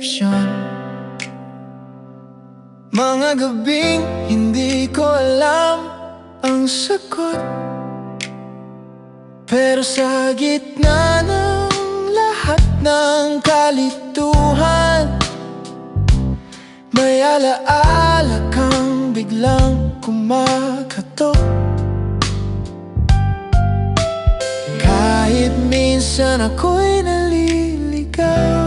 direksyon. Mga gabing hindi ko alam ang sagot, pero sa gitna ng lahat ng kalituhan, may alaala kang biglang kumakatok. Kahit minsan ako'y naliligaw,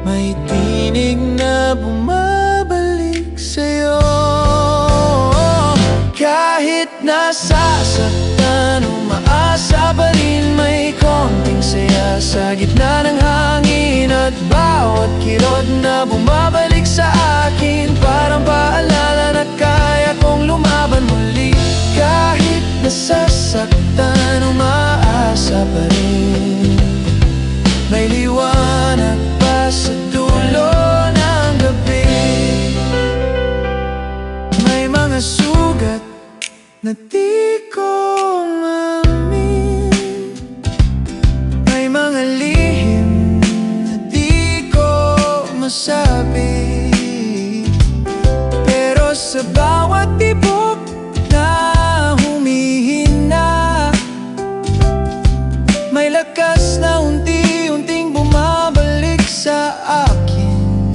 may tinig na bumabalik sa'yo. Kahit nasasaktan, umaasa pa rin, may konting saya sa gitna ng hangin. At bawat kirot na bumabalik sa akin, parang paalala na kaya kong lumaban muli. Kahit nasasaktan, umaasa pa rin, may liwanag pa sa dulo ng gabi. May mga sugat na di ko maamin, may mga lihim na di ko masabi, pero sa bawat tibok na humihina, may lakas na unti-unting bumabalik sa akin.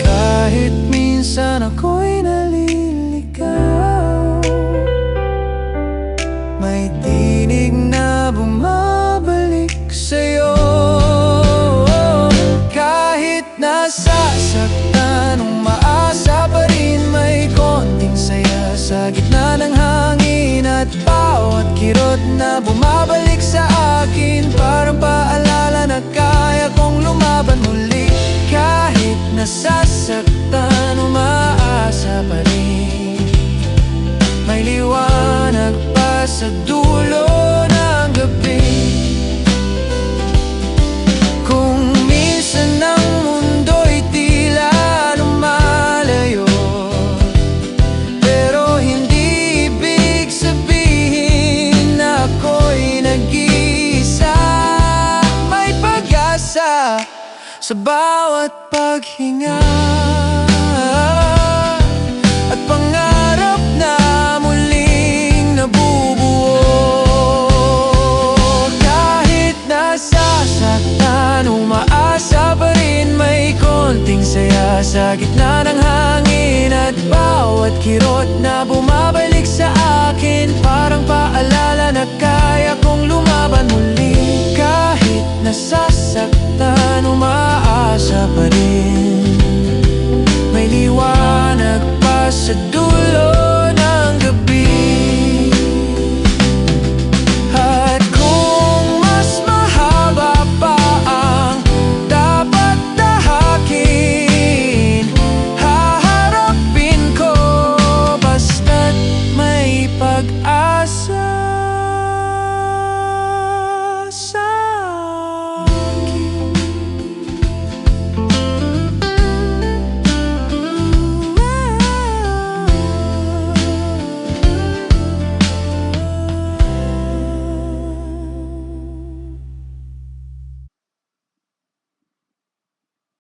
Kahit minsan ako'y naliligaw, may tinig na bumabalik sa'yo. Kahit nasasaktan, umaasa pa rin, may konting saya sa gitna ng hangin. At bawat kirot na bumabalik sa akin, parang paalala na kaya kong lumaban muli. Kahit nasasaktan, umaasa pa rin, may liwanag pa sa dulo ng gabi. Kung minsan ang mundo'y tila lumalayo, pero hindi ibig sabihin na ako'y nag-iisa. May pag-asa sa bawat paghinga, at pangarap na muling nabubuo. Kahit nasasaktan, umaasa pa rin, may konting saya sa gitna ng hangin. At bawat kirot na bumabalik sa akin, parang paalala na kaya kong lumaban muli. Kahit nasasaktan, umaasa pa rin, may liwanag pa sa dulo